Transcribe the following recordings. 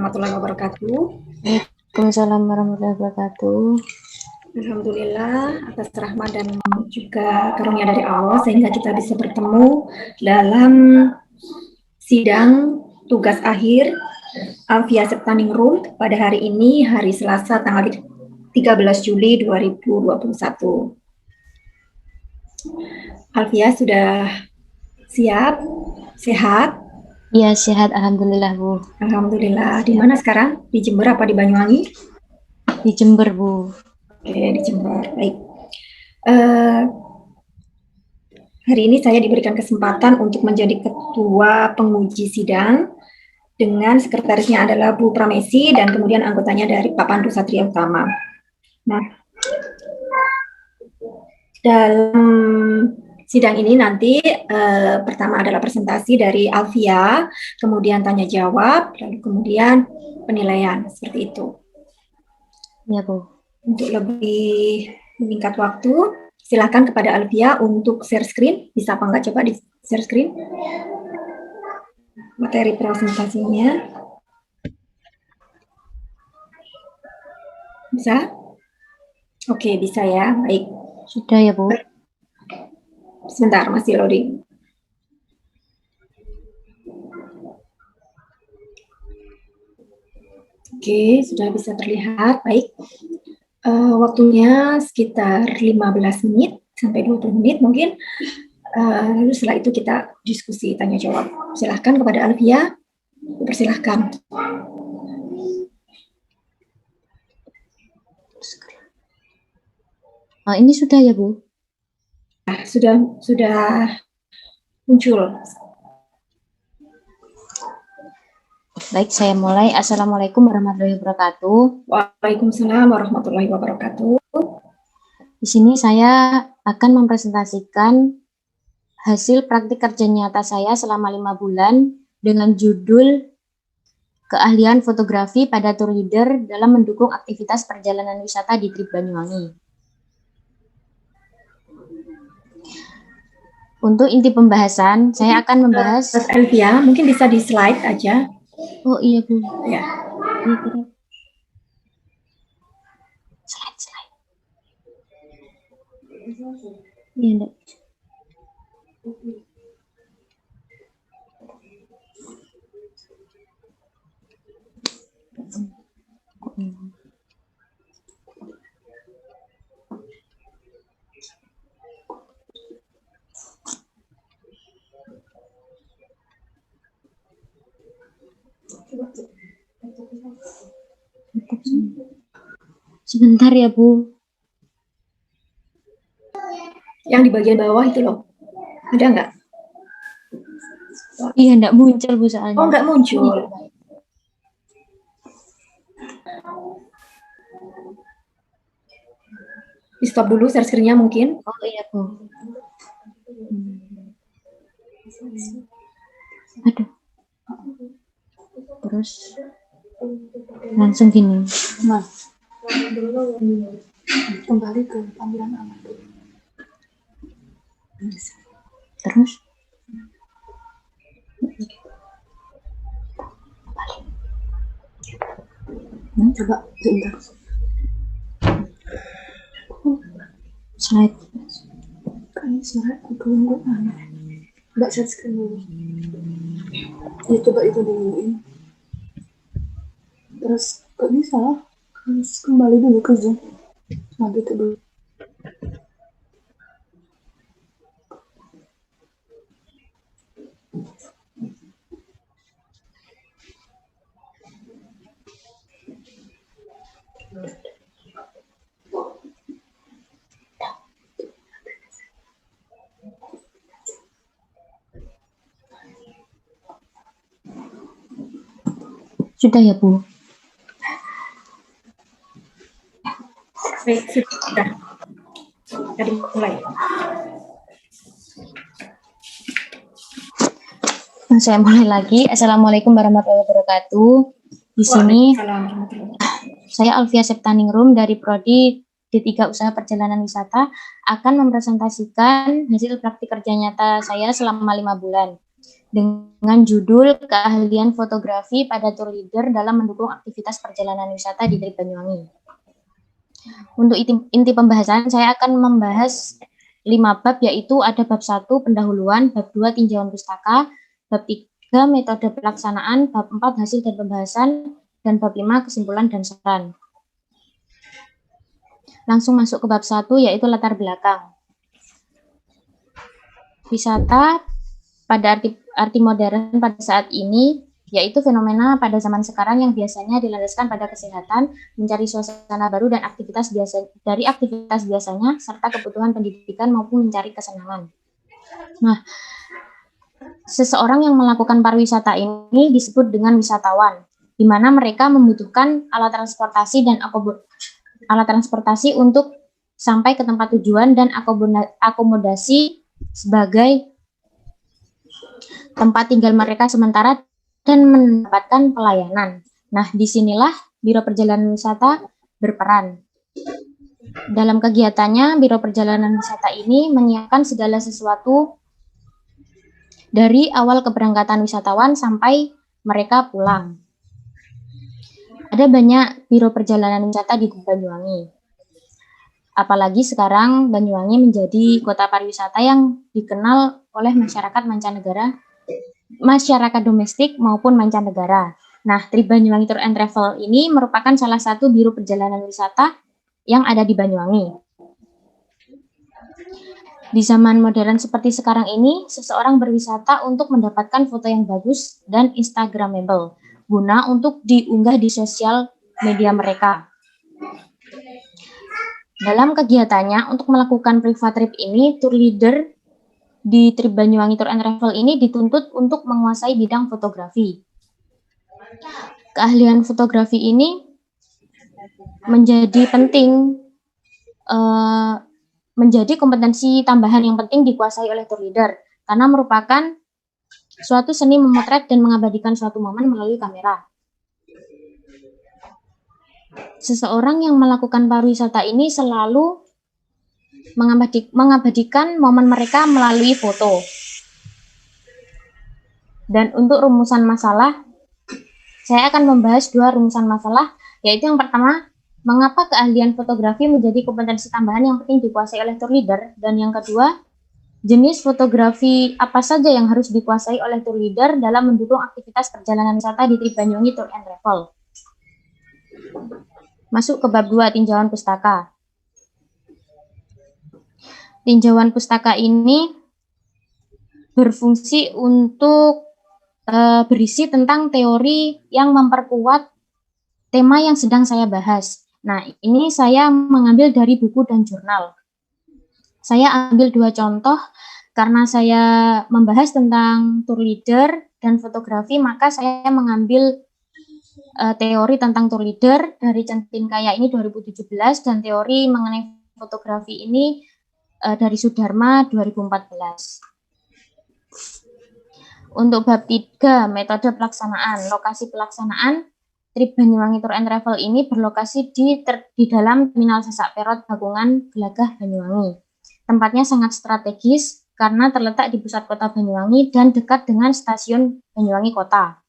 warahmatullahi wabarakatuh. Waalaikumsalam warahmatullahi wabarakatuh. Alhamdulillah atas rahmat dan juga karunia dari Allah sehingga kita bisa bertemu dalam sidang tugas akhir Alfia Septaningrum pada hari ini, hari Selasa tanggal 13 Juli 2021. Alfia sudah siap? Sehat? Iya, sehat alhamdulillah, Bu. Alhamdulillah. Di mana sekarang? Di Jember apa di Banyuwangi? Di Jember, Bu. Oke, di Jember. Baik. Hari ini saya diberikan kesempatan untuk menjadi ketua penguji sidang dengan sekretarisnya adalah Bu Pramesi dan kemudian anggotanya dari Pak Pandu Satria Utama. Nah, dalam sidang ini nanti pertama adalah presentasi dari Alfia, kemudian tanya jawab, lalu kemudian penilaian, seperti itu. Iya, Bu. Untuk lebih meningkat waktu, silakan kepada Alfia untuk share screen. Bisa apa enggak coba di share screen? Materi presentasinya. Bisa? Oke, bisa ya. Baik. Sudah ya, Bu. Sebentar, masih loading. Oke, sudah bisa terlihat. Baik. Waktunya sekitar 15 menit sampai 20 menit mungkin. Lalu setelah itu kita diskusi tanya jawab. Silahkan kepada Alfia. Persilahkan. Ini sudah ya, Bu? Sudah muncul. Baik, saya mulai. Assalamualaikum warahmatullahi wabarakatuh. Waalaikumsalam warahmatullahi wabarakatuh. Di sini saya akan mempresentasikan hasil praktik kerja nyata saya selama 5 bulan dengan judul keahlian fotografi pada tour leader dalam mendukung aktivitas perjalanan wisata di Trip Banyuwangi. Untuk inti pembahasan, saya akan membahas... Alfia, mungkin bisa di slide aja. Oh iya, Bu. Ya. Slide. Iya, enggak. Sebentar ya, Bu. Yang di bagian bawah itu loh. Ada nggak? Iya, enggak muncul, Bu, soalnya. Oh, nggak muncul. Di stop dulu share screen-nya mungkin. Oh iya, Bu. Aduh. Terus langsung gini. Nah, kembali ke tampilan aman. Terus Coba sebentar. slide. Kayaknya suara aku aneh. Mbak share screen dulu. Ya coba itu duluin. Terus kok bisa? Terus kembali dulu ke Zoom. Nanti itu dulu. Sudah ya, Bu? Baik, sudah. Dari mulai. Saya mulai lagi. Assalamualaikum warahmatullahi wabarakatuh. Di sini saya Alfia Septaningrum dari Prodi D3 Usaha Perjalanan Wisata akan mempresentasikan hasil praktik kerja nyata saya selama 5 bulan dengan judul Keahlian Fotografi pada Tour Leader dalam mendukung aktivitas perjalanan wisata di Trip Banyuwangi. Untuk inti pembahasan, saya akan membahas 5 bab, yaitu ada bab 1 pendahuluan, bab 2 tinjauan pustaka, bab 3 metode pelaksanaan, bab 4 hasil dan pembahasan, dan bab 5 kesimpulan dan saran. Langsung masuk ke bab 1, yaitu latar belakang. Wisata pada arti modern pada saat ini yaitu fenomena pada zaman sekarang yang biasanya dilandaskan pada kesehatan, mencari suasana baru dan aktivitas biasanya serta kebutuhan pendidikan maupun mencari kesenangan. Nah, seseorang yang melakukan pariwisata ini disebut dengan wisatawan, di mana mereka membutuhkan alat transportasi untuk sampai ke tempat tujuan dan akomodasi sebagai tempat tinggal mereka sementara dan mendapatkan pelayanan. Nah, disinilah Biro Perjalanan Wisata berperan. Dalam kegiatannya, Biro Perjalanan Wisata ini menyiapkan segala sesuatu dari awal keberangkatan wisatawan sampai mereka pulang. Ada banyak Biro Perjalanan Wisata di Banyuwangi. Apalagi sekarang Banyuwangi menjadi kota pariwisata yang dikenal oleh masyarakat mancanegara, masyarakat domestik maupun mancanegara. Nah, Trip Banyuwangi Tour and Travel ini merupakan salah satu biro perjalanan wisata yang ada di Banyuwangi. Di zaman modern seperti sekarang ini, seseorang berwisata untuk mendapatkan foto yang bagus dan instagramable, guna untuk diunggah di sosial media mereka. Dalam kegiatannya, untuk melakukan private trip ini, tour leader di Trip Banyuwangi Tour and Travel ini dituntut untuk menguasai bidang fotografi. Keahlian fotografi ini menjadi penting, menjadi kompetensi tambahan yang penting dikuasai oleh tour leader, karena merupakan suatu seni memotret dan mengabadikan suatu momen melalui kamera. Seseorang yang melakukan pariwisata ini selalu mengabadikan momen mereka melalui foto. Dan untuk rumusan masalah, saya akan membahas 2 rumusan masalah, yaitu yang pertama, mengapa keahlian fotografi menjadi kompetensi tambahan yang penting dikuasai oleh tour leader, dan yang kedua, jenis fotografi apa saja yang harus dikuasai oleh tour leader dalam mendukung aktivitas perjalanan wisata di Trip Banyuwangi Tour and Travel. Masuk ke bab 2, tinjauan pustaka. Tinjauan pustaka ini berfungsi untuk berisi tentang teori yang memperkuat tema yang sedang saya bahas. Nah, ini saya mengambil dari buku dan jurnal. Saya ambil 2 contoh, karena saya membahas tentang tour leader dan fotografi, maka saya mengambil teori tentang tour leader dari Centin Kaya ini 2017, dan teori mengenai fotografi ini dari Sudarma 2014. Untuk bab 3, metode pelaksanaan. Lokasi pelaksanaan, Trip Banyuwangi Tour and Travel ini berlokasi di dalam Terminal Sasak Perot Bakungan Gelagah Banyuwangi. Tempatnya sangat strategis karena terletak di pusat kota Banyuwangi dan dekat dengan stasiun Banyuwangi Kota.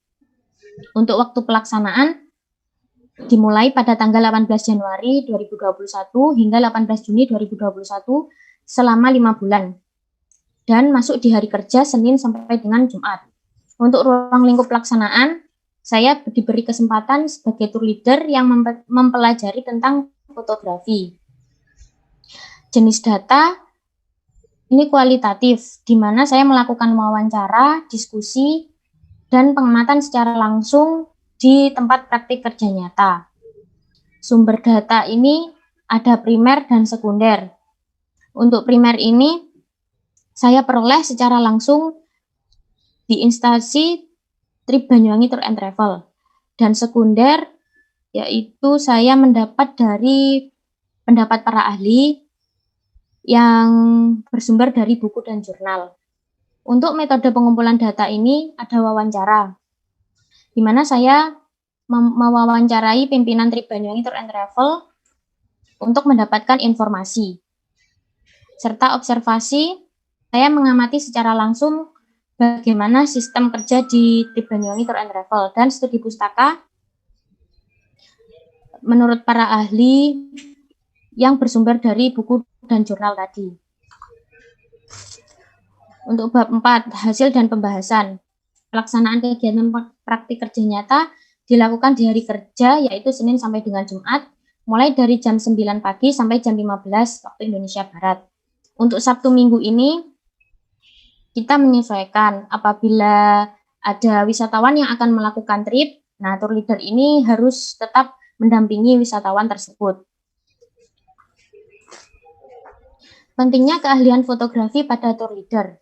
Untuk waktu pelaksanaan dimulai pada tanggal 18 Januari 2021 hingga 18 Juni 2021 selama 5 bulan. Dan masuk di hari kerja Senin sampai dengan Jumat. Untuk ruang lingkup pelaksanaan, saya diberi kesempatan sebagai tour leader yang mempelajari tentang fotografi. Jenis data ini kualitatif, di mana saya melakukan wawancara, diskusi, dan pengamatan secara langsung di tempat praktik kerja nyata. Sumber data ini ada primer dan sekunder. Untuk primer ini, saya peroleh secara langsung di instansi Trip Banyuwangi Tour and Travel. Dan sekunder, yaitu saya mendapat dari pendapat para ahli yang bersumber dari buku dan jurnal. Untuk metode pengumpulan data ini ada wawancara, di mana saya mewawancarai pimpinan Trip Banyuwangi Tour and Travel untuk mendapatkan informasi. Serta observasi, saya mengamati secara langsung bagaimana sistem kerja di Trip Banyuwangi Tour and Travel dan studi pustaka menurut para ahli yang bersumber dari buku dan jurnal tadi. Untuk bab 4, hasil dan pembahasan. Pelaksanaan kegiatan praktik kerja nyata dilakukan di hari kerja, yaitu Senin sampai dengan Jumat, mulai dari jam 9 pagi sampai jam 15 waktu Indonesia Barat. Untuk Sabtu Minggu ini, kita menyesuaikan apabila ada wisatawan yang akan melakukan trip, nah tour leader ini harus tetap mendampingi wisatawan tersebut. Pentingnya keahlian fotografi pada tour leader.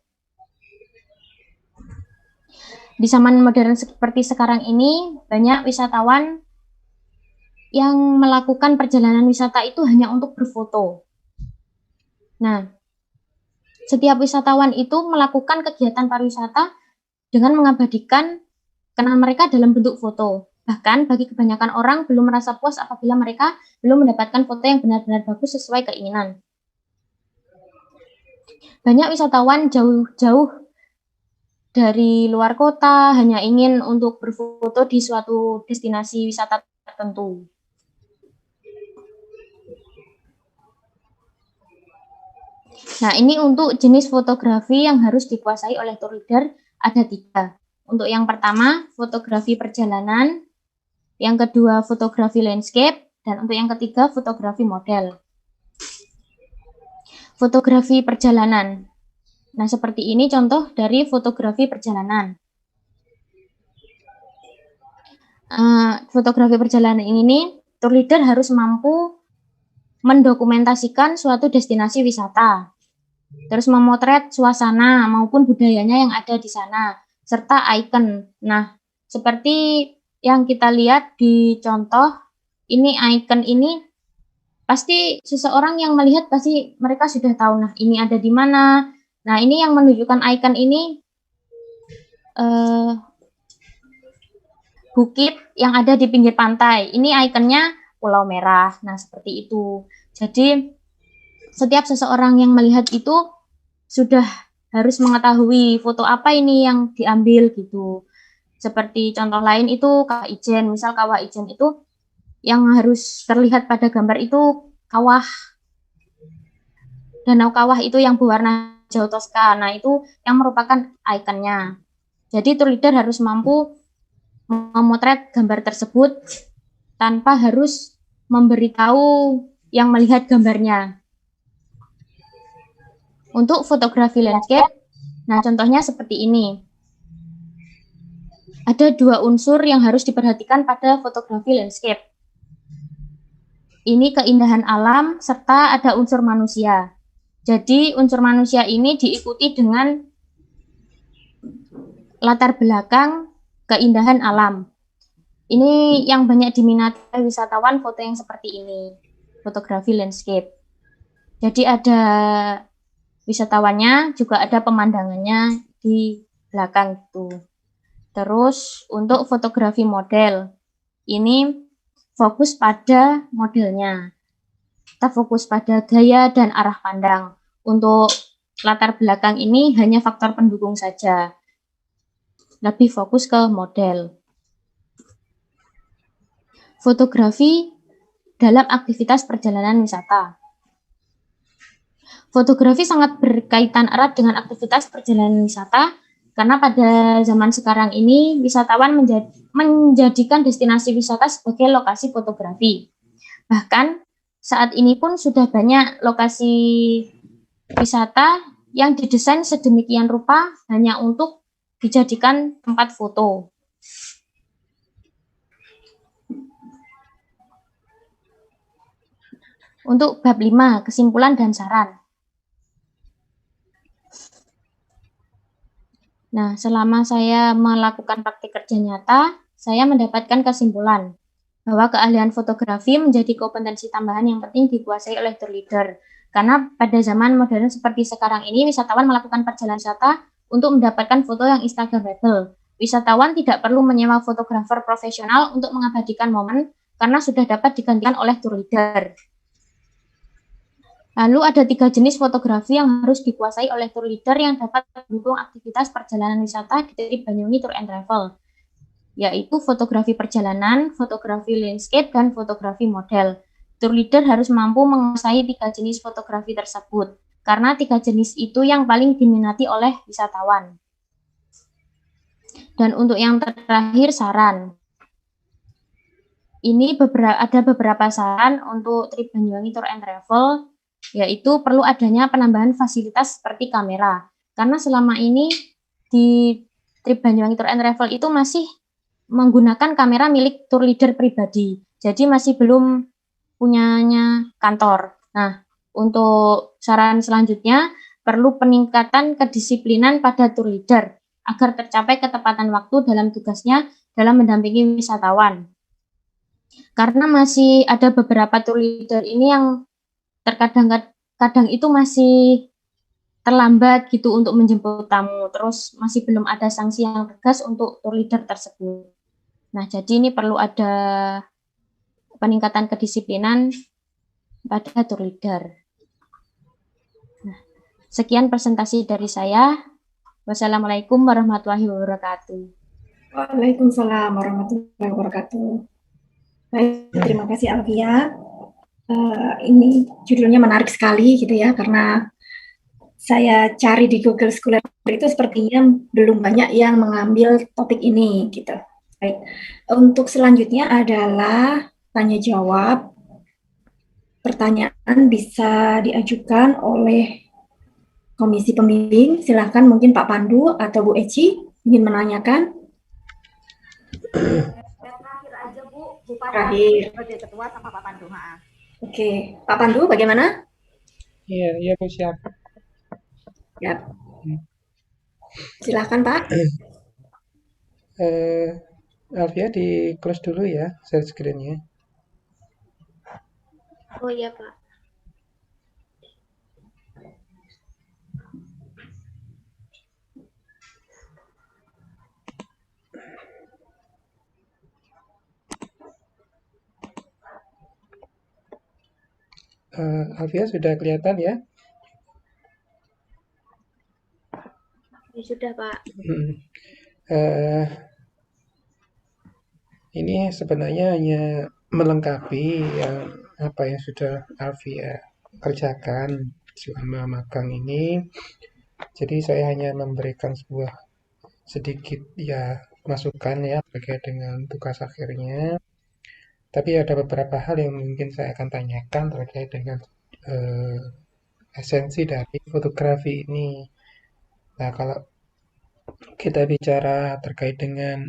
Di zaman modern seperti sekarang ini, banyak wisatawan yang melakukan perjalanan wisata itu hanya untuk berfoto. Nah, setiap wisatawan itu melakukan kegiatan pariwisata dengan mengabadikan kenal mereka dalam bentuk foto. Bahkan bagi kebanyakan orang belum merasa puas apabila mereka belum mendapatkan foto yang benar-benar bagus sesuai keinginan. Banyak wisatawan jauh-jauh dari luar kota hanya ingin untuk berfoto di suatu destinasi wisata tertentu. Nah, ini untuk jenis fotografi yang harus dikuasai oleh tour leader ada 3. Untuk yang pertama, fotografi perjalanan. Yang kedua, fotografi landscape. Dan untuk yang ketiga, fotografi model. Fotografi perjalanan. Nah, seperti ini contoh dari fotografi perjalanan. Fotografi perjalanan ini, tour leader harus mampu mendokumentasikan suatu destinasi wisata, terus memotret suasana maupun budayanya yang ada di sana, serta ikon. Nah, seperti yang kita lihat di contoh, ini ikon ini, pasti seseorang yang melihat pasti mereka sudah tahu, nah ini ada di mana. Nah, ini yang menunjukkan ikon ini bukit yang ada di pinggir pantai. Ini ikonnya Pulau Merah. Nah, seperti itu. Jadi, setiap seseorang yang melihat itu sudah harus mengetahui foto apa ini yang diambil gitu. Seperti contoh lain itu Kawah Ijen. Misal Kawah Ijen itu yang harus terlihat pada gambar itu kawah. Danau kawah itu yang berwarna hijau toska. Nah, itu yang merupakan ikonnya. Jadi tour leader harus mampu memotret gambar tersebut tanpa harus memberitahu yang melihat gambarnya. Untuk fotografi landscape, nah contohnya seperti ini. Ada 2 unsur yang harus diperhatikan pada fotografi landscape. Ini keindahan alam serta ada unsur manusia. Jadi unsur manusia ini diikuti dengan latar belakang keindahan alam. Ini yang banyak diminati wisatawan foto yang seperti ini, fotografi landscape. Jadi ada wisatawannya, juga ada pemandangannya di belakang itu. Terus untuk fotografi model, ini fokus pada modelnya. Kita fokus pada gaya dan arah pandang. Untuk latar belakang ini hanya faktor pendukung saja. Lebih fokus ke model. Fotografi dalam aktivitas perjalanan wisata. Fotografi sangat berkaitan erat dengan aktivitas perjalanan wisata karena pada zaman sekarang ini wisatawan menjadikan destinasi wisata sebagai lokasi fotografi. Bahkan saat ini pun sudah banyak lokasi wisata yang didesain sedemikian rupa hanya untuk dijadikan tempat foto. Untuk bab 5, kesimpulan dan saran. Nah, selama saya melakukan praktik kerja nyata, saya mendapatkan kesimpulan bahwa keahlian fotografi menjadi kompetensi tambahan yang penting dikuasai oleh tour leader. Karena pada zaman modern seperti sekarang ini, wisatawan melakukan perjalanan wisata untuk mendapatkan foto yang instagramable. Wisatawan tidak perlu menyewa fotografer profesional untuk mengabadikan momen karena sudah dapat digantikan oleh tour leader. Lalu ada 3 jenis fotografi yang harus dikuasai oleh tour leader yang dapat mendukung aktivitas perjalanan wisata di Trip Banyuwangi Tour and Travel, yaitu fotografi perjalanan, fotografi landscape, dan fotografi model. Tour leader harus mampu menguasai 3 jenis fotografi tersebut, karena 3 jenis itu yang paling diminati oleh wisatawan. Dan untuk yang terakhir, saran. Ini ada beberapa saran untuk Trip Banyuwangi Tour and Travel, yaitu perlu adanya penambahan fasilitas seperti kamera. Karena selama ini di Trip Banyuwangi Tour and Travel itu masih menggunakan kamera milik tour leader pribadi. Jadi masih belum punyanya kantor. Nah, untuk saran selanjutnya, perlu peningkatan kedisiplinan pada tour leader agar tercapai ketepatan waktu dalam tugasnya dalam mendampingi wisatawan. Karena masih ada beberapa tour leader ini yang terkadang itu masih terlambat gitu untuk menjemput tamu, terus masih belum ada sanksi yang tegas untuk tour leader tersebut. Nah, jadi ini perlu ada peningkatan kedisiplinan pada tour leader. Nah, sekian presentasi dari saya. Wassalamualaikum warahmatullahi wabarakatuh. Waalaikumsalam warahmatullahi wabarakatuh. Baik, terima kasih Alvia. Ini judulnya menarik sekali gitu ya, karena saya cari di Google Scholar itu sepertinya belum banyak yang mengambil topik ini gitu. Baik. Untuk selanjutnya adalah tanya jawab. Pertanyaan bisa diajukan oleh Komisi Pembimbing. Silahkan mungkin Pak Pandu atau Bu Eci ingin menanyakan. Terakhir aja Bu Terakhir. sebagai ketua sama Pak Pandu. Oke, Pak Pandu bagaimana? Iya Bu, siap. Ya. Silahkan Pak. Alvia di close dulu ya share screen-nya. Oh iya Pak. Alvia sudah kelihatan ya? Ya sudah Pak. Ini sebenarnya hanya melengkapi apa yang sudah Alvia kerjakan selama magang ini. Jadi saya hanya memberikan sebuah sedikit ya masukan ya terkait dengan tugas akhirnya. Tapi ada beberapa hal yang mungkin saya akan tanyakan terkait dengan esensi dari fotografi ini. Nah, kalau kita bicara terkait dengan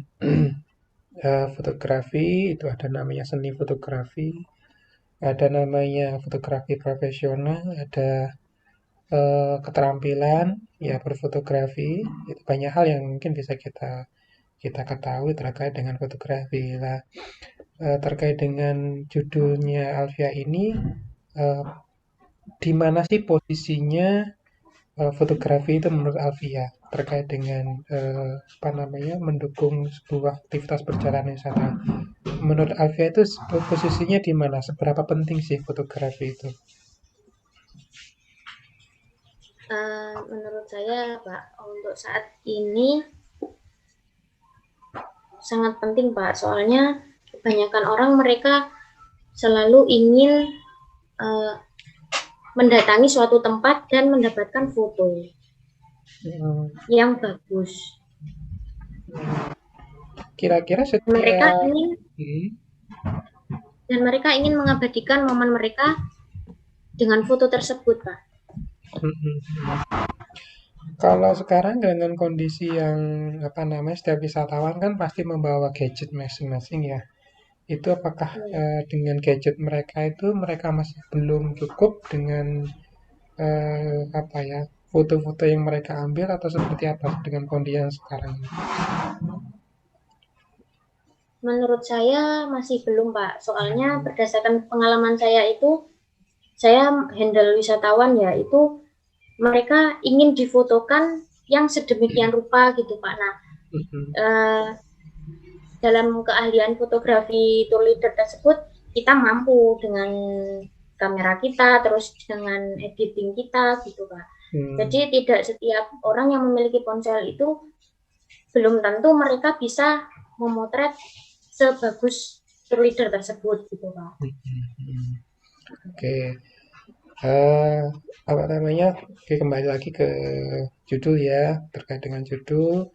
fotografi, itu ada namanya seni fotografi, ada namanya fotografi profesional, ada keterampilan ya berfotografi. Itu banyak hal yang mungkin bisa kita ketahui terkait dengan fotografi. Nah, terkait dengan judulnya Alvia ini, di mana sih posisinya fotografi itu menurut Alvia terkait dengan mendukung sebuah aktivitas perjalanan wisata. Menurut Alvia itu posisinya di mana? Seberapa penting sih fotografi itu? Menurut saya Pak, untuk saat ini sangat penting Pak, soalnya kebanyakan orang mereka selalu ingin mendatangi suatu tempat dan mendapatkan foto yang bagus. Kira-kira mereka ingin mengabadikan momen mereka dengan foto tersebut Pak. Kalau sekarang dengan kondisi yang setiap wisatawan kan pasti membawa gadget masing-masing ya. Itu apakah dengan gadget mereka itu mereka masih belum cukup dengan foto-foto yang mereka ambil atau seperti apa dengan kondisi yang sekarang? Menurut saya masih belum Pak, soalnya berdasarkan pengalaman saya itu, saya handle wisatawan ya, itu mereka ingin difotokan yang sedemikian rupa gitu Pak. Nah, dalam keahlian fotografi tour leader tersebut, kita mampu dengan kamera kita, terus dengan editing kita gitu Kak. Jadi tidak setiap orang yang memiliki ponsel itu belum tentu mereka bisa memotret sebagus leader tersebut gitu Kak. Oke. Apa namanya? Oke, kembali lagi ke judul ya. Terkait dengan judul,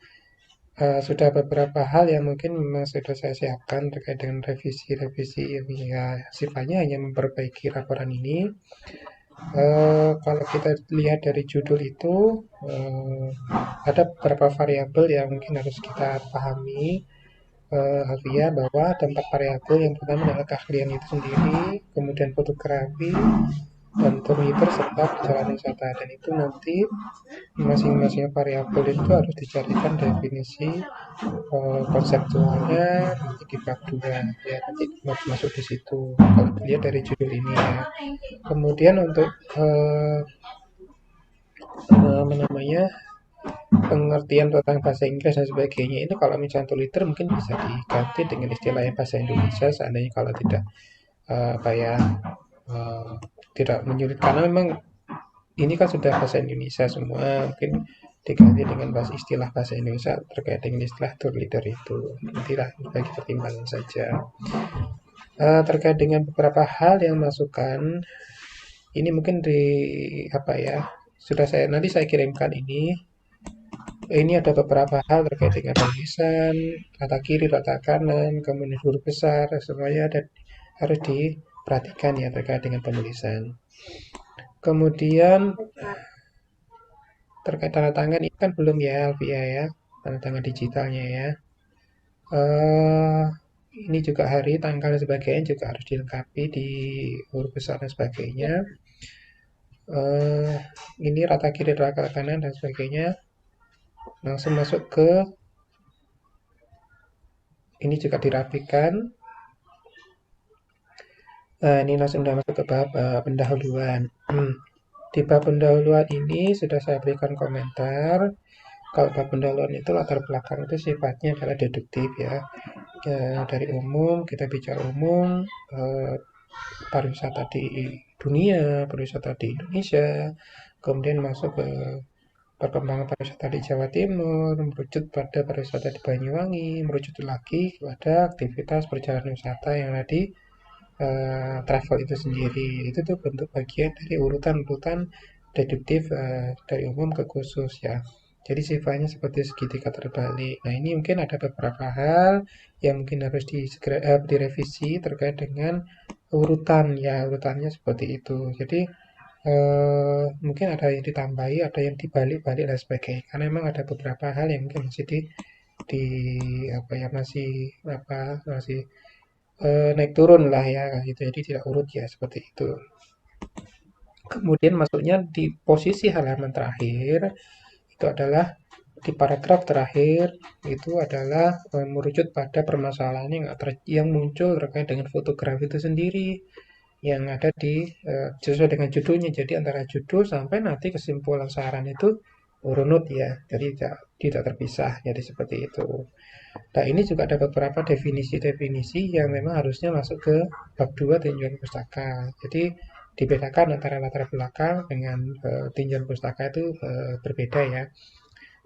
sudah beberapa hal yang mungkin memang sudah saya siapkan terkait dengan revisi-revisi ya sifatnya hanya memperbaiki laporan ini. Kalau kita lihat dari judul itu, ada beberapa variabel yang mungkin harus kita pahami, Alvia, bahwa ada 4 variabel. Yang pertama adalah keahlian itu sendiri, kemudian fotografi, dan turniper serta perjalanan wisata, dan itu nanti masing-masing variabel itu harus dicarikan definisi konseptualnya nanti di bab 2 ya, nanti masuk di situ kalau dilihat dari judul ini ya. Kemudian untuk apa namanya, pengertian tentang bahasa Inggris dan sebagainya itu kalau misalnya Twitter mungkin bisa diganti dengan istilahnya bahasa Indonesia seandainya kalau tidak tidak menyulitkan, karena memang ini kan sudah bahasa Indonesia semua, mungkin diganti dengan istilah bahasa Indonesia terkait dengan istilah tour leader itu. Nantilah bagi pertimbangan saja. Terkait dengan beberapa hal yang masukan, ini mungkin sudah nanti saya kirimkan ini. Ini ada beberapa hal terkait dengan tulisan, rata kiri, rata kanan, kemudian huruf besar, semuanya harus diperhatikan ya terkait dengan penulisan. Kemudian terkait tanda tangan ini kan belum ya Alvia ya, tanda tangan digitalnya ya. Ini juga hari, tanggal dan sebagainya juga harus dilengkapi di huruf besar dan sebagainya. Ini rata kiri, rata kanan dan sebagainya. Langsung masuk ke ini juga dirapikan. Ini langsung masuk ke bab pendahuluan. Di bab pendahuluan ini sudah saya berikan komentar. Kalau bab pendahuluan itu latar belakang itu sifatnya adalah deduktif ya. Dari umum, kita bicara umum, pariwisata di dunia, pariwisata di Indonesia, kemudian masuk ke perkembangan pariwisata di Jawa Timur, merucut pada pariwisata di Banyuwangi, merucut lagi kepada aktivitas perjalanan wisata yang ada di travel itu sendiri. Itu tuh bentuk bagian dari urutan-urutan deduktif dari umum ke khusus ya. Jadi sifatnya seperti segitiga terbalik. Nah ini mungkin ada beberapa hal yang mungkin harus direvisi terkait dengan urutan ya, urutannya seperti itu. Jadi mungkin ada yang ditambahi, ada yang dibalik-balik dan sebagainya. Karena memang ada beberapa hal yang mungkin masih masih naik turun lah ya gitu. Jadi tidak urut ya seperti itu. Kemudian masuknya di posisi halaman terakhir itu adalah di paragraf terakhir itu adalah merucut pada permasalahan yang muncul terkait dengan fotografi itu sendiri yang ada di sesuai dengan judulnya. Jadi antara judul sampai nanti kesimpulan saran itu urunut ya. Jadi tidak terpisah. Jadi seperti itu. Nah ini juga ada beberapa definisi-definisi yang memang harusnya masuk ke bab 2 tinjauan pustaka. Jadi dibedakan antara latar belakang dengan tinjauan pustaka itu berbeda ya.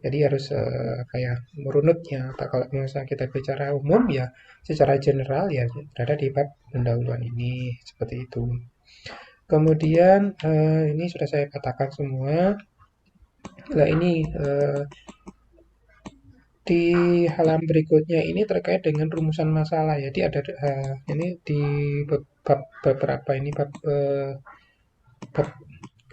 Jadi harus merunutnya. Kalau misalnya kita bicara umum ya secara general ya berada di bab pendahuluan ini seperti itu. Kemudian ini sudah saya katakan semua. Nah ini di halaman berikutnya ini terkait dengan rumusan masalah. Jadi ada ini di bab beberapa ini bab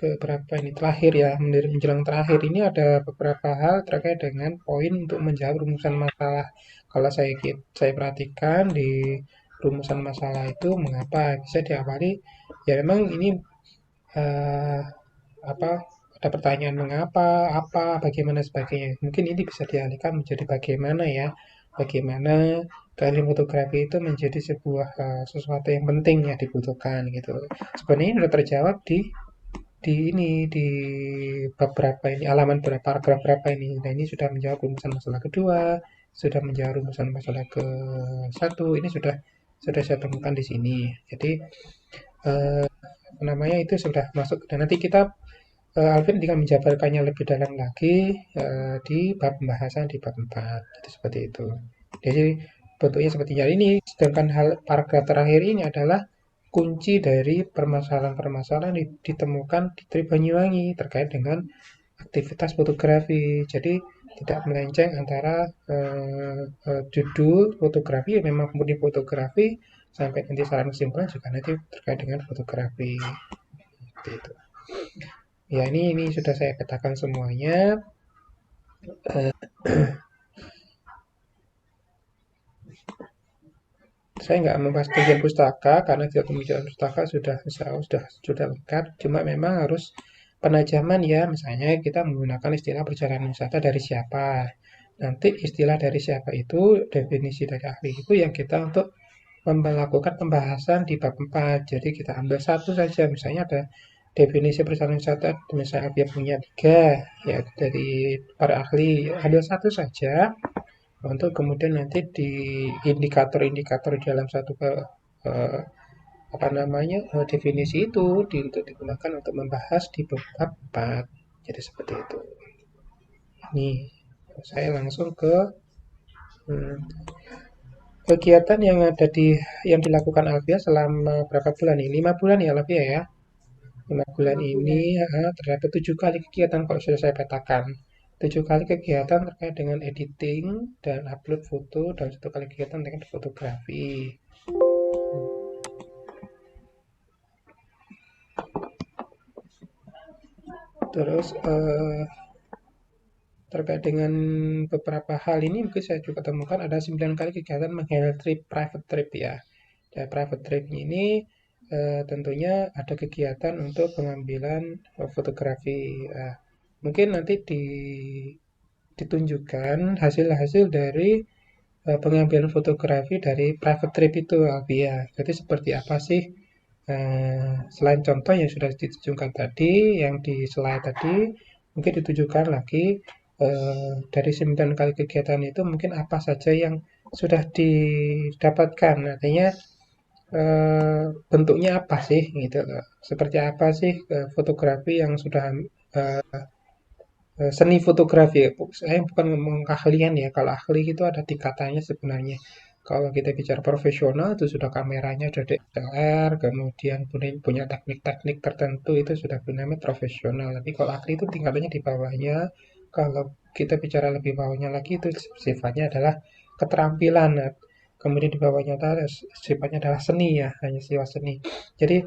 keberapa ini terakhir ya, menjelang terakhir ini ada beberapa hal terkait dengan poin untuk menjawab rumusan masalah. Kalau saya perhatikan di rumusan masalah itu mengapa bisa diawali ya memang ini ada pertanyaan mengapa, apa, bagaimana sebagainya. Mungkin ini bisa dialihkan menjadi bagaimana ya, bagaimana keahlian fotografi itu menjadi sebuah sesuatu yang penting ya dibutuhkan gitu. Sebenarnya ini sudah terjawab di beberapa ini halaman paragraf berapa ini. Nah ini sudah menjawab rumusan masalah kedua, sudah menjawab rumusan masalah ke satu. Ini sudah saya temukan di sini. Jadi itu sudah masuk dan nanti kita Alvin tinggal menjabarkannya lebih dalam lagi di bab pembahasan di bab 4. Jadi seperti itu. Jadi bentuknya seperti ini. Sedangkan hal paragraf terakhir ini adalah kunci dari permasalahan-permasalahan ditemukan di Tri Banyuwangi terkait dengan aktivitas fotografi. Jadi tidak melenceng antara judul fotografi yang memang murni fotografi sampai nanti saran kesimpulan juga nanti terkait dengan fotografi. Seperti itu. Ya ini sudah saya petakan semuanya. Saya nggak membahas kajian pustaka karena tidak pembicaraan pustaka sudah lengkap. Cuma memang harus penajaman ya. Misalnya kita menggunakan istilah perjalanan wisata dari siapa. Nanti istilah dari siapa itu, definisi dari ahli itu yang kita untuk melakukan pembahasan di bab 4. Jadi kita ambil satu saja. Misalnya ada definisi perjalanan wisata, misalnya dia punya 3 ya dari para ahli. Ambil satu saja untuk kemudian nanti di indikator-indikator dalam satu definisi itu untuk digunakan untuk membahas di bab 4. Jadi seperti itu. Ini saya langsung ke kegiatan yang dilakukan Alvia selama berapa bulan nih? 5 bulan ya Alvia ya. 5 bulan ini terdapat 7 kali kegiatan kalau sudah saya petakan. 7 kali kegiatan terkait dengan editing dan upload foto dan 1 kali kegiatan dengan fotografi. Terus terkait dengan beberapa hal ini mungkin saya juga temukan ada 9 kali kegiatan menghandle trip, private trip ya. Dan private trip ini tentunya ada kegiatan untuk pengambilan fotografi. Mungkin nanti ditunjukkan hasil-hasil dari pengambilan fotografi dari private trip itu, Alvia. Jadi seperti apa sih? Selain contoh yang sudah ditunjukkan tadi, yang di slide tadi, mungkin ditunjukkan lagi dari 9 kali kegiatan itu mungkin apa saja yang sudah didapatkan. Artinya bentuknya apa sih gitu, seperti apa sih fotografi yang sudah seni fotografi. Saya bukan ngomong keahlian ya, kalau ahli itu ada tingkatannya sebenarnya. Kalau kita bicara profesional itu sudah kameranya sudah DSLR, kemudian punya teknik-teknik tertentu itu sudah namanya profesional. Tapi kalau ahli itu tingkatannya di bawahnya. Kalau kita bicara lebih bawahnya lagi itu sifatnya adalah keterampilan. Kemudian di bawahnya sifatnya adalah seni ya, hanya sifat seni. Jadi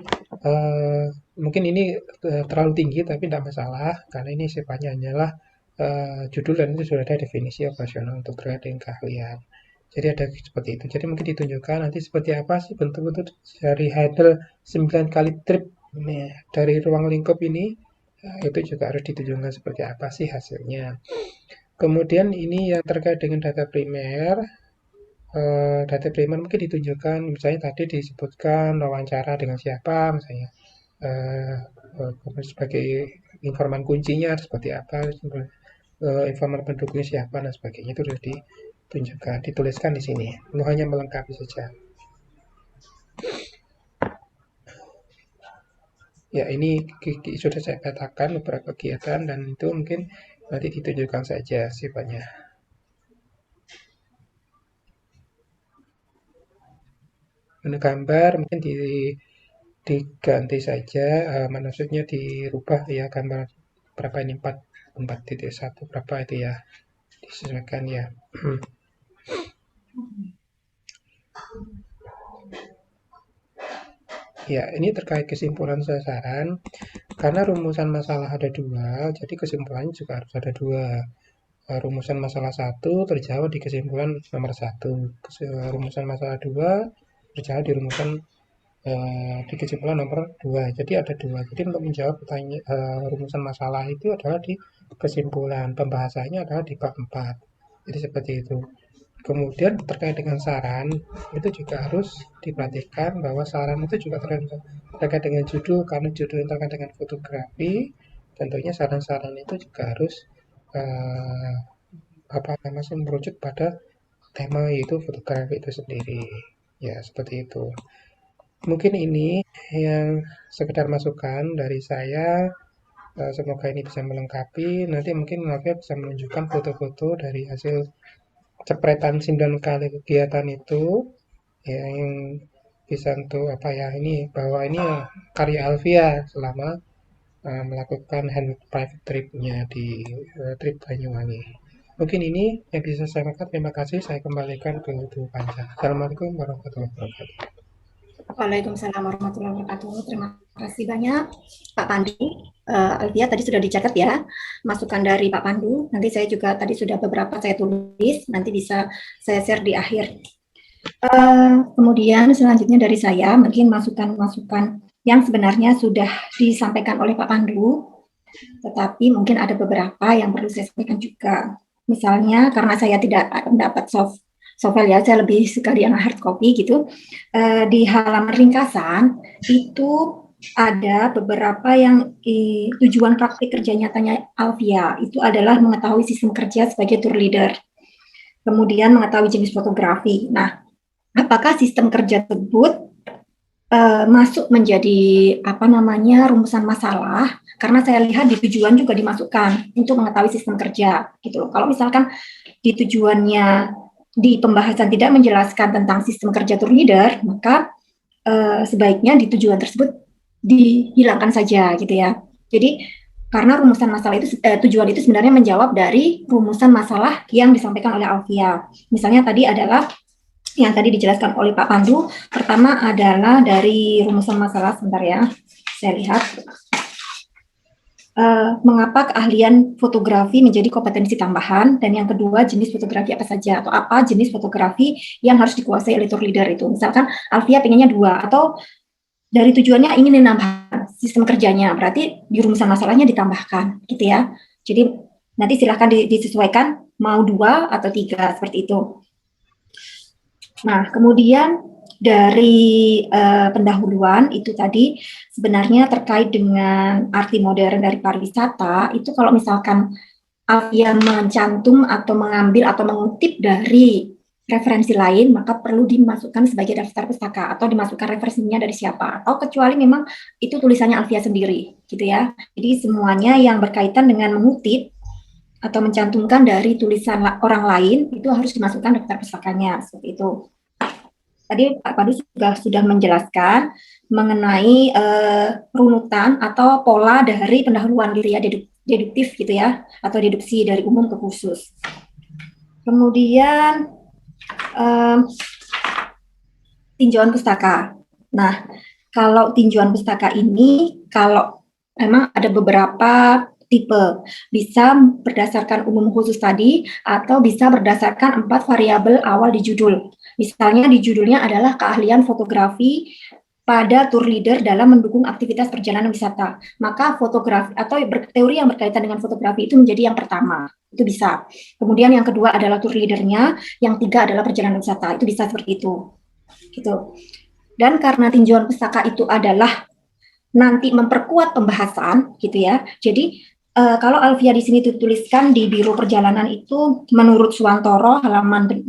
mungkin ini terlalu tinggi tapi tidak masalah karena ini sifatnya hanyalah judul dan itu sudah ada definisi operasional untuk terkait dengan keahlian. Jadi ada seperti itu. Jadi mungkin ditunjukkan nanti seperti apa sih bentuk-bentuk dari handle 9 kali trip dari ruang lingkup ini. Itu juga harus ditunjukkan seperti apa sih hasilnya. Kemudian ini yang terkait dengan data primer. Data primer mungkin ditunjukkan, misalnya tadi disebutkan wawancara dengan siapa, misalnya sebagai informan kuncinya seperti apa, informan pendukungnya siapa dan sebagainya itu sudah ditunjukkan, dituliskan di sini. Lu hanya melengkapi saja. Ya ini sudah saya petakan beberapa kegiatan dan itu mungkin nanti ditunjukkan saja sifatnya. Menu gambar mungkin diganti saja, maksudnya dirubah ya gambar berapa ini 4.1 berapa itu ya, disesuaikan ya. Ya, ini terkait kesimpulan sasaran. Karena rumusan masalah ada 2, jadi kesimpulannya juga harus ada 2. Rumusan masalah 1 terjawab di kesimpulan nomor 1. Rumusan masalah 2 terjawab di rumusan di kesimpulan nomor 2. Jadi ada 2. Jadi untuk menjawab rumusan masalah itu adalah di kesimpulan. Pembahasannya adalah di bab 4. Jadi seperti itu. Kemudian terkait dengan saran, itu juga harus diperhatikan bahwa saran itu juga terkait dengan judul, karena judul yang terkait dengan fotografi, tentunya saran-saran itu juga harus masih merujuk pada tema yaitu fotografi itu sendiri. Ya, seperti itu. Mungkin ini yang sekedar masukan dari saya. Semoga ini bisa melengkapi. Nanti mungkin Alfia bisa menunjukkan foto-foto dari hasil cepretan 9 kali kegiatan itu, ya, yang bisa untuk apa ya, ini bahwa ini karya Alfia selama melakukan hand private trip-nya di trip Banyuwangi. Mungkin ini yang bisa saya angkat. Terima kasih. Saya kembalikan ke Bu Panca. Assalamualaikum warahmatullahi wabarakatuh. Waalaikumsalam warahmatullahi wabarakatuh. Terima kasih banyak Pak Pandu. Alfia tadi sudah dicatat ya masukan dari Pak Pandu. Nanti saya juga tadi sudah beberapa saya tulis. Nanti bisa saya share di akhir. Kemudian selanjutnya dari saya mungkin masukan-masukan yang sebenarnya sudah disampaikan oleh Pak Pandu, tetapi mungkin ada beberapa yang perlu saya sampaikan juga. Misalnya karena saya tidak mendapat softfile ya, saya lebih suka yang hard copy gitu. Di halaman ringkasan itu ada beberapa yang tujuan praktik kerja nyatanya Alfia itu adalah mengetahui sistem kerja sebagai tour leader, kemudian mengetahui jenis fotografi. Nah, apakah sistem kerja tersebut masuk menjadi rumusan masalah? Karena saya lihat di tujuan juga dimasukkan untuk mengetahui sistem kerja gitu loh. Kalau misalkan di tujuannya di pembahasan tidak menjelaskan tentang sistem kerja tour leader, maka sebaiknya di tujuan tersebut dihilangkan saja gitu ya. Jadi karena rumusan masalah itu tujuan itu sebenarnya menjawab dari rumusan masalah yang disampaikan oleh Alfia. Misalnya tadi adalah yang tadi dijelaskan oleh Pak Pandu, pertama adalah dari rumusan masalah, sebentar ya, saya lihat. Mengapa keahlian fotografi menjadi kompetensi tambahan, dan yang kedua jenis fotografi apa saja, atau apa jenis fotografi yang harus dikuasai oleh tour leader itu. Misalkan Alfia pengennya 2, atau dari tujuannya ingin menambah sistem kerjanya, berarti di rumusan masalahnya ditambahkan, gitu ya. Jadi nanti silahkan disesuaikan mau 2 atau 3, seperti itu. Nah, kemudian dari pendahuluan itu tadi sebenarnya terkait dengan arti modern dari pariwisata, itu kalau misalkan Alfia mencantum atau mengambil atau mengutip dari referensi lain, maka perlu dimasukkan sebagai daftar pustaka atau dimasukkan referensinya dari siapa, atau kecuali memang itu tulisannya Alfia sendiri, gitu ya. Jadi semuanya yang berkaitan dengan mengutip atau mencantumkan dari tulisan orang lain itu harus dimasukkan daftar pustakanya, seperti itu. Tadi Pak Pandu sudah menjelaskan mengenai runutan atau pola dari pendahuluan gitu ya, deduktif gitu ya, atau deduksi dari umum ke khusus. Kemudian tinjauan pustaka. Nah, kalau tinjauan pustaka ini, kalau memang ada beberapa tipe, bisa berdasarkan umum khusus tadi, atau bisa berdasarkan 4 variabel awal di judul. Misalnya di judulnya adalah keahlian fotografi pada tour leader dalam mendukung aktivitas perjalanan wisata. Maka fotografi atau teori yang berkaitan dengan fotografi itu menjadi yang pertama. Itu bisa. Kemudian yang kedua adalah tour leadernya, yang 3 adalah perjalanan wisata. Itu bisa seperti itu. Gitu. Dan karena tinjauan pustaka itu adalah nanti memperkuat pembahasan, gitu ya. Jadi kalau Alfia di sini dituliskan di Biro Perjalanan itu menurut Suwantoro halaman 6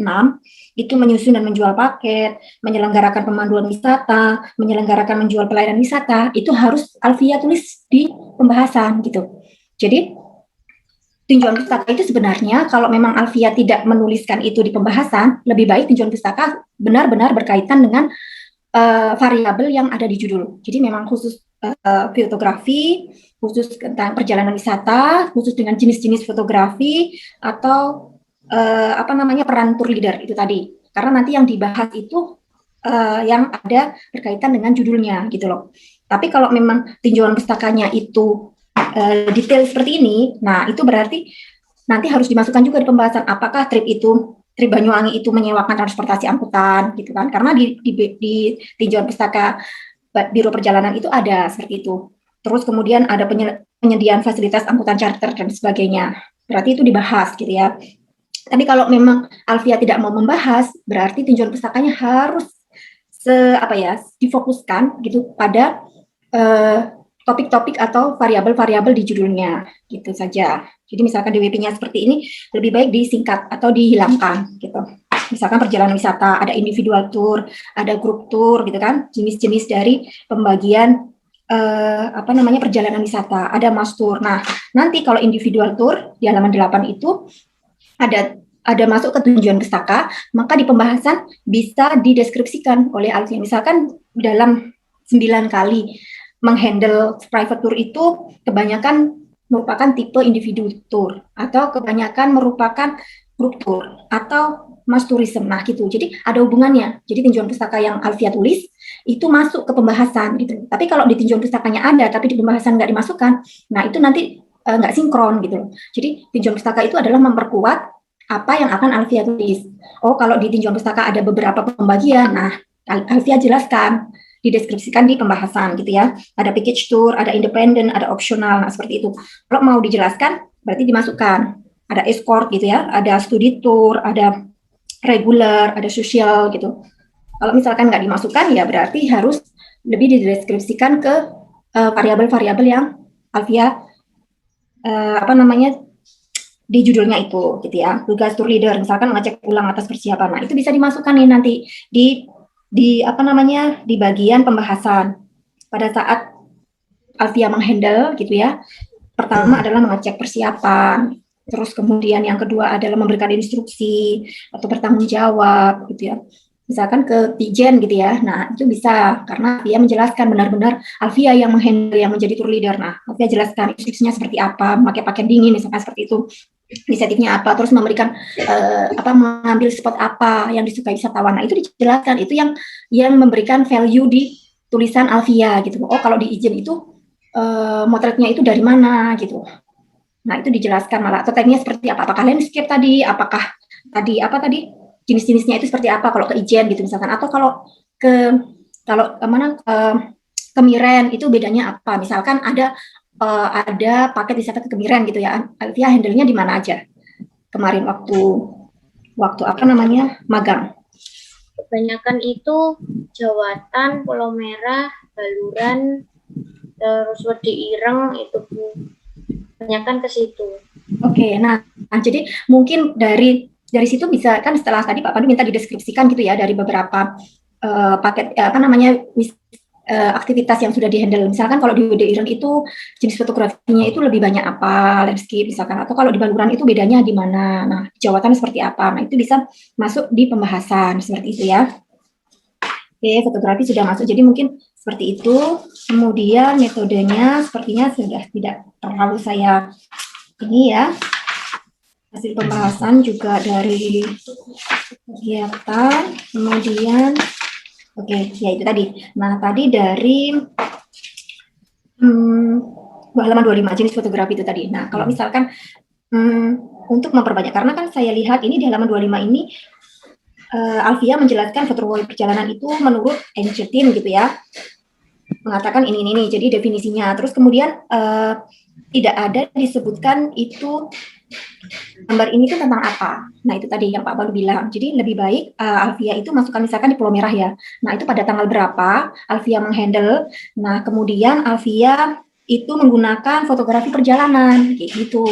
itu menyusun dan menjual paket, menyelenggarakan pemanduan wisata, menyelenggarakan menjual pelayanan wisata, itu harus Alfia tulis di pembahasan gitu. Jadi tinjauan pustaka itu sebenarnya kalau memang Alfia tidak menuliskan itu di pembahasan, lebih baik tinjauan pustaka benar-benar berkaitan dengan variabel yang ada di judul. Jadi memang khusus fotografi, khusus tentang perjalanan wisata, khusus dengan jenis-jenis fotografi, atau peran tour leader itu tadi. Karena nanti yang dibahas itu yang ada berkaitan dengan judulnya gitu loh. Tapi kalau memang tinjauan pustakanya itu detail seperti ini, nah itu berarti nanti harus dimasukkan juga di pembahasan apakah trip Banyuwangi itu menyewakan transportasi angkutan gitu kan, karena di tinjauan pustaka Biro Perjalanan itu ada seperti itu. Terus kemudian ada penyediaan fasilitas angkutan charter dan sebagainya, berarti itu dibahas gitu ya. Tapi kalau memang Alfia tidak mau membahas, berarti tinjauan pustakanya harus difokuskan gitu pada topik-topik atau variabel-variabel di judulnya gitu saja. Jadi misalkan DWP-nya seperti ini, lebih baik disingkat atau dihilangkan gitu. misalkan perjalanan wisata, ada individual tour, ada grup tour gitu kan, jenis-jenis dari pembagian perjalanan wisata, ada mass tour. Nah, nanti kalau individual tour di halaman 8 itu ada masuk ke tujuan pustaka, maka di pembahasan bisa dideskripsikan oleh Alfian. Misalkan dalam 9 kali menghandle private tour itu kebanyakan merupakan tipe individu tour atau kebanyakan merupakan grup tour atau mass tourism. Nah, gitu. Jadi ada hubungannya. Jadi tinjauan pustaka yang Alfia tulis itu masuk ke pembahasan gitu. Tapi kalau di tinjauan pustakanya ada tapi di pembahasan nggak dimasukkan, nah itu nanti nggak sinkron gitu. Jadi tinjauan pustaka itu adalah memperkuat apa yang akan Alfia tulis. Oh, kalau di tinjauan pustaka ada beberapa pembagian, nah Alfia jelaskan, dideskripsikan di pembahasan gitu ya. Ada package tour, ada independent, ada optional, nah seperti itu. Kalau mau dijelaskan, berarti dimasukkan. Ada escort gitu ya, ada studi tour, ada regular, ada sosial gitu. Kalau misalkan nggak dimasukkan, ya berarti harus lebih dideskripsikan ke variabel-variabel yang Alfia di judulnya itu gitu ya. Tugas tour leader misalkan ngecek ulang atas persiapan. Nah, itu bisa dimasukkan nih nanti di bagian pembahasan pada saat Alfia menghandle gitu ya. Pertama adalah mengecek persiapan, terus kemudian yang kedua adalah memberikan instruksi atau bertanggung jawab gitu ya. Misalkan ke Tijen gitu ya. Nah, itu bisa karena dia menjelaskan benar-benar Alfia yang menghandle, yang menjadi tour leader. Nah, Alfia jelaskan instruksinya seperti apa, memakai pakaian dingin misalkan seperti itu. Inisiatifnya apa, terus memberikan mengambil spot apa yang disukai wisatawan. Nah, itu dijelaskan, itu yang memberikan value di tulisan Alfia gitu. Oh, kalau di izin itu motretnya itu dari mana gitu. Nah, itu dijelaskan malah atau tekniknya seperti apa? Apakah landscape tadi, apakah tadi jenis-jenisnya itu seperti apa kalau ke Ijen gitu misalkan, atau kalau ke Miren itu bedanya apa? Misalkan ada paket wisata ke Kemiren gitu ya. Alfia handle-nya di mana aja? Kemarin waktu magang. Kebanyakan itu Jawatan, Pulau Merah, Baluran, terus Wedi Ireng itu kebanyakan ke situ. Oke, nah jadi mungkin dari situ bisa kan setelah tadi Pak Pandu minta dideskripsikan gitu ya dari beberapa paket aktivitas yang sudah dihandle. Misalkan kalau di Wedi Ireng itu jenis fotografinya itu lebih banyak apa, landscape misalkan, atau kalau di Baluran itu bedanya di mana. Nah, Jawatan seperti apa. Nah, itu bisa masuk di pembahasan seperti itu ya. Oke, fotografi sudah masuk. Jadi mungkin seperti itu. Kemudian metodenya sepertinya sudah tidak terlalu saya ini ya. Hasil pembahasan juga dari kegiatan. Kemudian oke, ya itu tadi. Nah, tadi dari halaman 25 jenis fotografi itu tadi. Nah, kalau misalkan untuk memperbanyak, karena kan saya lihat ini di halaman 25 ini Alfia menjelaskan fotografi perjalanan itu menurut Encetin gitu ya. Mengatakan ini. Jadi definisinya. Terus kemudian tidak ada disebutkan itu gambar ini tuh tentang apa. Nah, itu tadi yang Pak Balu bilang. Jadi lebih baik Alfia itu masukkan misalkan di Pulau Merah ya. Nah, itu pada tanggal berapa Alfia menghandle. Nah, kemudian Alfia itu menggunakan fotografi perjalanan kayak gitu.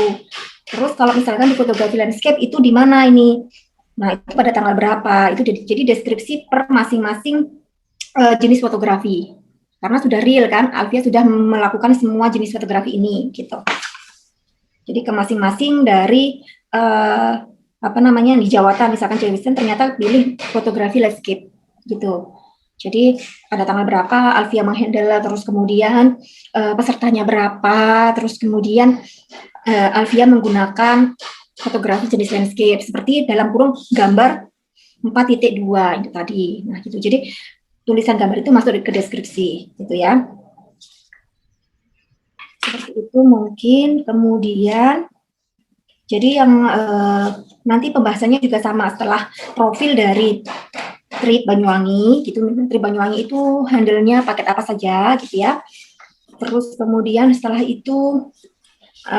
Terus kalau misalkan di fotografi landscape itu di mana ini? Nah, itu pada tanggal berapa? Itu jadi deskripsi per masing-masing jenis fotografi. Karena sudah real kan, Alfia sudah melakukan semua jenis fotografi ini gitu. Jadi ke masing-masing dari di Jawatan misalkan Jawatan ternyata pilih fotografi landscape gitu. Jadi pada tanggal berapa Alfia menghandle, terus kemudian pesertanya berapa, terus kemudian Alfia menggunakan fotografi jenis landscape seperti dalam kurung gambar 4.2 itu tadi. Nah, gitu. Jadi tulisan gambar itu masuk ke deskripsi gitu ya. Seperti itu mungkin. Kemudian jadi yang nanti pembahasannya juga sama setelah profil dari trip Banyuwangi gitu. Trip Banyuwangi itu handle-nya paket apa saja gitu ya. Terus kemudian setelah itu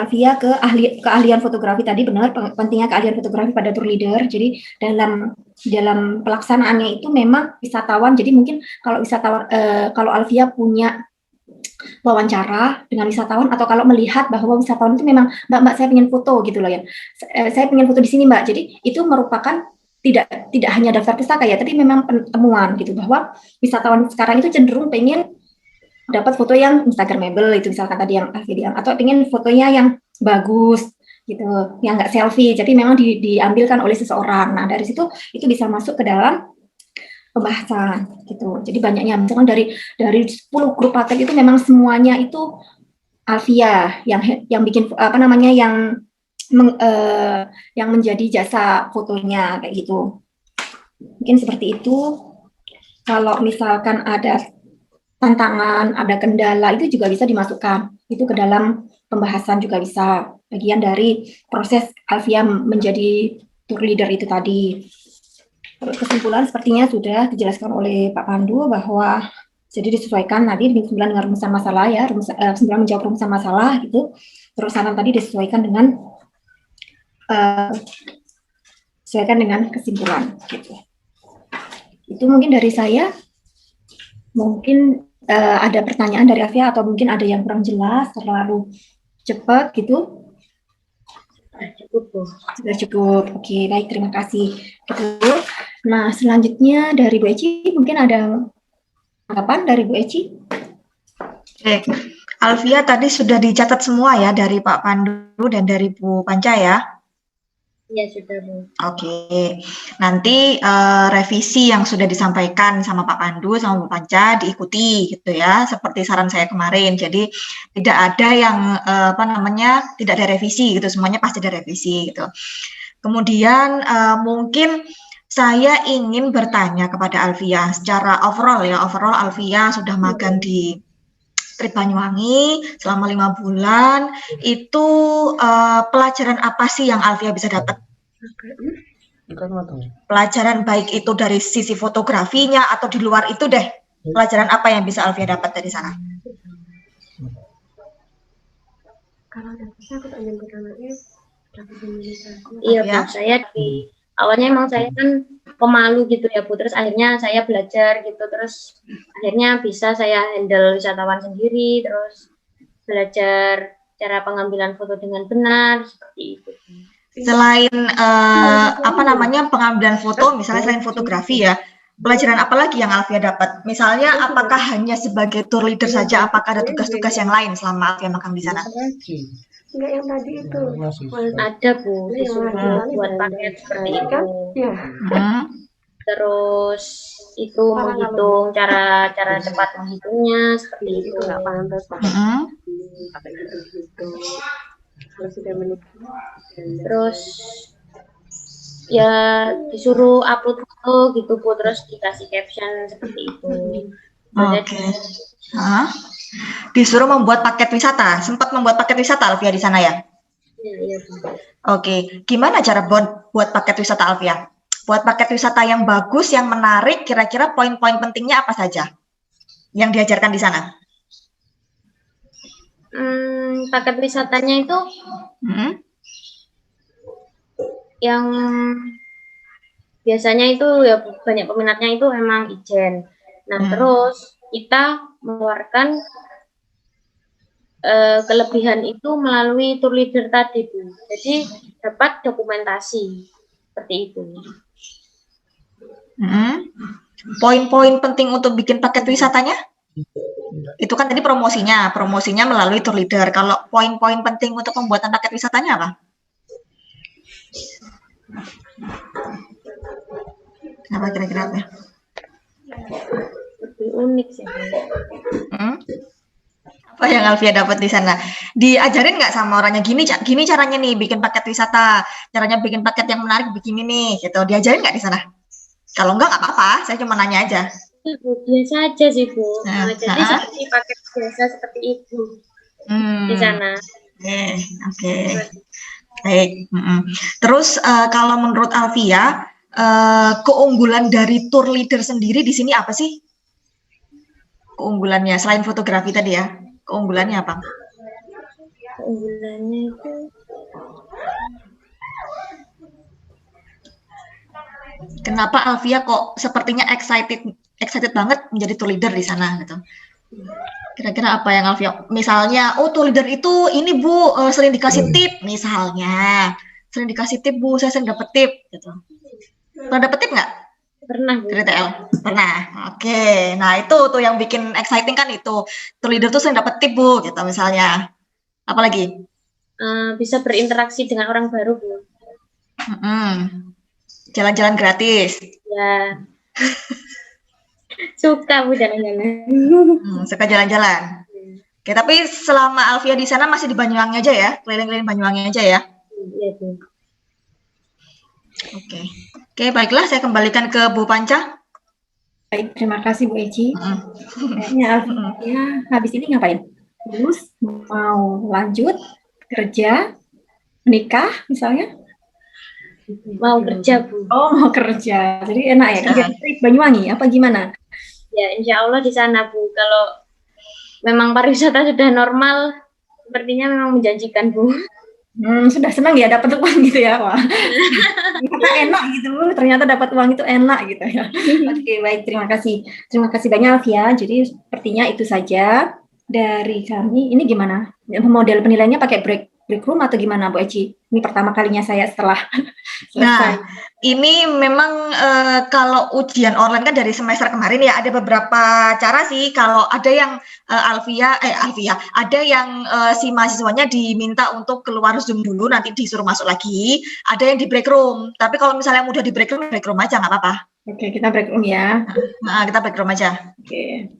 via keahlian fotografi tadi, benar pentingnya keahlian fotografi pada tour leader. Jadi dalam pelaksanaannya itu memang wisatawan. Jadi mungkin kalau wisatawan kalau Alfia punya wawancara dengan wisatawan atau kalau melihat bahwa wisatawan itu memang Mbak saya pengen foto gitu loh ya. Saya pengen foto di sini Mbak. Jadi itu merupakan tidak hanya daftar pustaka ya, tapi memang temuan gitu bahwa wisatawan sekarang itu cenderung pengen dapat foto yang instagramable itu misalkan tadi yang Alfi bilang, atau pengen fotonya yang bagus gitu, yang nggak selfie, jadi memang diambilkan oleh seseorang. Nah dari situ itu bisa masuk ke dalam pembahasan gitu. Jadi banyaknya misalkan dari 10 grup paket itu memang semuanya itu Alfia yang bikin apa namanya yang menjadi jasa fotonya kayak gitu. Mungkin seperti itu. Kalau misalkan ada tantangan, ada kendala, itu juga bisa dimasukkan. Itu ke dalam pembahasan juga bisa. Bagian dari proses Alfia menjadi tour leader itu tadi. Terus kesimpulan sepertinya sudah dijelaskan oleh Pak Pandu bahwa jadi disesuaikan tadi 9 dengan rumusan masalah ya, 9 menjawab rumusan masalah gitu. Terus saran tadi disesuaikan dengan kesimpulan gitu. Itu mungkin dari saya. Mungkin ada pertanyaan dari Alfia atau mungkin ada yang kurang jelas, terlalu cepat gitu. Cukup, Bu. Sudah cukup. Oke, baik, terima kasih. Gitu. Nah, selanjutnya dari Bu Eci, mungkin ada tanggapan dari Bu Eci? Oke, Alfia tadi sudah dicatat semua ya dari Pak Pandu dan dari Bu Panca ya? Iya, sudah, Bu. Oke, nanti revisi yang sudah disampaikan sama Pak Pandu sama Bu Panca diikuti gitu ya, seperti saran saya kemarin. Jadi tidak ada yang tidak ada revisi gitu, semuanya pasti ada revisi gitu. Kemudian mungkin saya ingin bertanya kepada Alfia secara overall ya, Alfia sudah magang di Trip Banyuwangi selama 5 bulan, itu pelajaran apa sih yang Alfia bisa dapat? Pelajaran baik itu dari sisi fotografinya atau di luar itu deh, pelajaran apa yang bisa Alfia dapat dari sana? Iya, Bu, saya awalnya emang saya kan pemalu gitu ya, Bu, terus akhirnya saya belajar gitu, terus akhirnya bisa saya handle wisatawan sendiri, terus belajar cara pengambilan foto dengan benar, seperti itu. Selain pengambilan foto, misalnya selain fotografi ya, pelajaran apa lagi yang Alfia dapat? Misalnya apakah hanya sebagai tour leader saja, apakah ada tugas-tugas yang lain selama Alfia magang di sana? Enggak yang tadi itu. Ada, Bu, disuruh buat paket seperti itu. Terus itu menghitung cara cepat menghitungnya seperti itu. Terus ya disuruh upload foto gitu, Bu, terus dikasih caption seperti itu. Oke. Disuruh membuat paket wisata. Sempat membuat paket wisata Alfia di sana ya? Iya, Bu. Oke. Gimana cara buat paket wisata Alfia? Buat paket wisata yang bagus, yang menarik, kira-kira poin-poin pentingnya apa saja yang diajarkan di sana? Paket wisatanya itu yang biasanya itu ya banyak peminatnya itu emang Ijen. Nah, terus kita mengeluarkan kelebihan itu melalui tour leader tadi, Bu. Jadi dapat dokumentasi seperti itu. Poin-poin penting untuk bikin paket wisatanya? Itu kan tadi promosinya melalui tour leader. Kalau poin-poin penting untuk pembuatan paket wisatanya apa? Apa kira-kira apa? Lebih unik sih. Apa yang Alfia dapat di sana? Diajarin nggak sama orangnya gini caranya nih bikin paket wisata, caranya bikin paket yang menarik begini nih, gitu. Diajarin nggak di sana? Kalau nggak apa-apa, saya cuma nanya aja. Biasa aja sih, Bu. Jadi seperti paket biasa seperti itu di sana. Oke. Baik. Terus kalau menurut Alfia, keunggulan dari tour leader sendiri di sini apa sih? Keunggulannya selain fotografi tadi ya, keunggulannya apa? Keunggulannya itu kenapa Alfia kok sepertinya excited banget menjadi tour leader di sana gitu? Kira-kira apa yang Alfia, misalnya, tour leader itu ini Bu, sering dikasih tip misalnya, sering dikasih tip Bu, saya sering dapet tip gitu. Pernah dapet tip nggak Pernah, Bu. dari TL? Pernah. Oke. Nah, itu tuh yang bikin exciting kan itu. Tour leader tuh sering dapet tip, Bu, gitu misalnya. Apalagi? Bisa berinteraksi dengan orang baru, Bu. Jalan-jalan gratis. Ya, suka Bu jalan-jalan. Suka jalan-jalan. Oke, tapi selama Alfia di sana masih di Banyuwangi aja ya? Keliling-keliling Banyuwangi aja ya? Iya, Bu. Oke. Oke, baiklah saya kembalikan ke Bu Panca. Baik, terima kasih Bu Eci. Kayaknya Alfia habis ini ngapain? Lulus, mau lanjut kerja, menikah misalnya? Mau kerja, Bu. Oh, mau kerja. Jadi enak ya kerja di Banyuwangi apa gimana? Ya, insya Allah di sana, Bu. Kalau memang pariwisata sudah normal, sepertinya memang menjanjikan, Bu. Sudah senang ya dapat uang gitu ya, wah. Ternyata enak gitu, ternyata dapat uang itu enak gitu ya. Oke, baik, terima kasih. Terima kasih banyak Alfia. Jadi sepertinya itu saja dari kami. Ini gimana? Model penilaiannya pakai break room atau gimana Bu Eci? Ini pertama kalinya saya setelah selesai. Nah, ini memang kalau ujian online kan dari semester kemarin ya ada beberapa cara sih. Kalau ada yang Alfia, ada yang si mahasiswanya diminta untuk keluar Zoom dulu, nanti disuruh masuk lagi. Ada yang di break room. Tapi kalau misalnya yang udah di break room aja nggak apa-apa. Oke, kita break room ya. Nah, kita break room aja. Oke.